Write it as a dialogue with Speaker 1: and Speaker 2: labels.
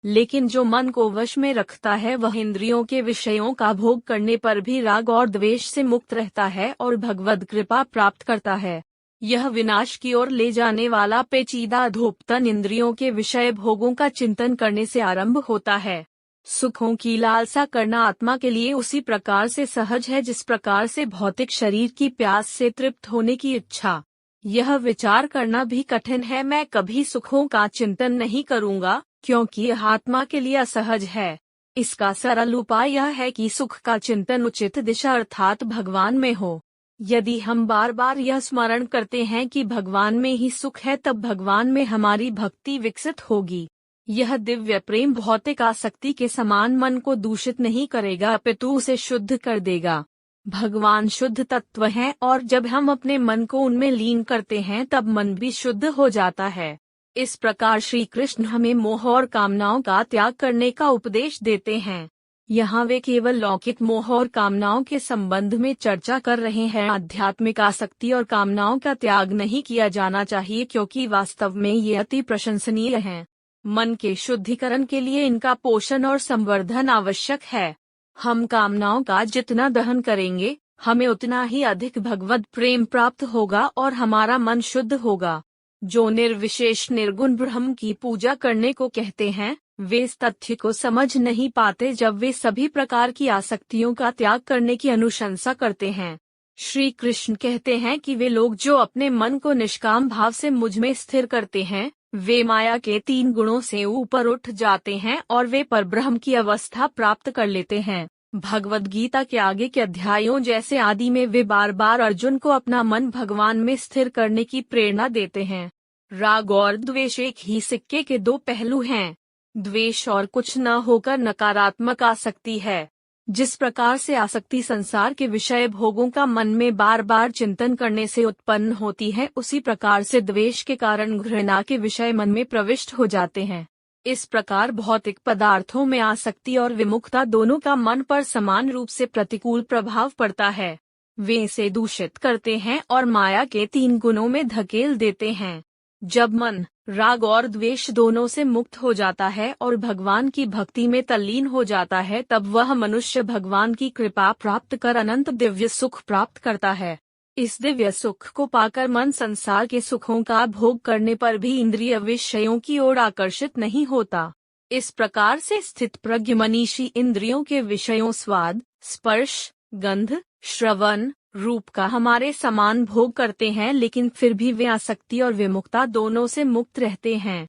Speaker 1: लेकिन जो मन को वश में रखता है वह इंद्रियों के विषयों का भोग करने पर भी राग और द्वेष से मुक्त रहता है और भगवद कृपा प्राप्त करता है। यह विनाश की ओर ले जाने वाला पेचीदा अधोपतन इंद्रियों के विषय भोगों का चिंतन करने से आरंभ होता है। सुखों की लालसा करना आत्मा के लिए उसी प्रकार से सहज है जिस प्रकार से भौतिक शरीर की प्यास से तृप्त होने की इच्छा। यह विचार करना भी कठिन है, मैं कभी सुखों का चिंतन नहीं करूँगा, क्योंकि यह आत्मा के लिए असहज है। इसका सरल उपाय यह है कि सुख का चिंतन उचित दिशा अर्थात भगवान में हो। यदि हम बार बार यह स्मरण करते हैं कि भगवान में ही सुख है, तब भगवान में हमारी भक्ति विकसित होगी। यह दिव्य प्रेम भौतिक आसक्ति के समान मन को दूषित नहीं करेगा, अपितु उसे शुद्ध कर देगा। भगवान शुद्ध तत्व हैं और जब हम अपने मन को उनमें लीन करते हैं तब मन भी शुद्ध हो जाता है। इस प्रकार श्री कृष्ण हमें मोह और कामनाओं का त्याग करने का उपदेश देते हैं। यहाँ वे केवल लौकिक मोह और कामनाओं के संबंध में चर्चा कर रहे हैं। आध्यात्मिक आसक्ति और कामनाओं का त्याग नहीं किया जाना चाहिए, क्योंकि वास्तव में ये अति प्रशंसनीय हैं। मन के शुद्धिकरण के लिए इनका पोषण और संवर्धन आवश्यक है। हम कामनाओं का जितना दहन करेंगे, हमें उतना ही अधिक भगवद प्रेम प्राप्त होगा और हमारा मन शुद्ध होगा। जो निर्विशेष निर्गुण ब्रह्म की पूजा करने को कहते हैं, वे इस तथ्य को समझ नहीं पाते जब वे सभी प्रकार की आसक्तियों का त्याग करने की अनुशंसा करते हैं। श्री कृष्ण कहते हैं कि वे लोग जो अपने मन को निष्काम भाव से मुझ में स्थिर करते हैं, वे माया के 3 गुणों से ऊपर उठ जाते हैं और वे परब्रह्म की अवस्था प्राप्त कर लेते हैं। भगवद गीता के आगे के अध्यायों जैसे आदि में वे बार बार अर्जुन को अपना मन भगवान में स्थिर करने की प्रेरणा देते हैं। राग और द्वेष एक ही सिक्के के 2 पहलू हैं। द्वेष और कुछ न होकर नकारात्मक आसक्ति है। जिस प्रकार से आसक्ति संसार के विषय भोगों का मन में बार बार चिंतन करने से उत्पन्न होती है, उसी प्रकार से द्वेष के कारण घृणा के विषय मन में प्रविष्ट हो जाते हैं। इस प्रकार भौतिक पदार्थों में आसक्ति और विमुखता दोनों का मन पर समान रूप से प्रतिकूल प्रभाव पड़ता है। वे इसे दूषित करते हैं और माया के 3 गुणों में धकेल देते हैं। जब मन राग और द्वेष दोनों से मुक्त हो जाता है और भगवान की भक्ति में तल्लीन हो जाता है, तब वह मनुष्य भगवान की कृपा प्राप्त कर अनंत दिव्य सुख प्राप्त करता है। इस दिव्य सुख को पाकर मन संसार के सुखों का भोग करने पर भी इंद्रिय विषयों की ओर आकर्षित नहीं होता। इस प्रकार से स्थित प्रज्ञ मनीषी इंद्रियों के विषयों स्वाद, स्पर्श, गंध, श्रवण, रूप का हमारे समान भोग करते हैं, लेकिन फिर भी वे आसक्ति और विमुखता दोनों से मुक्त रहते हैं।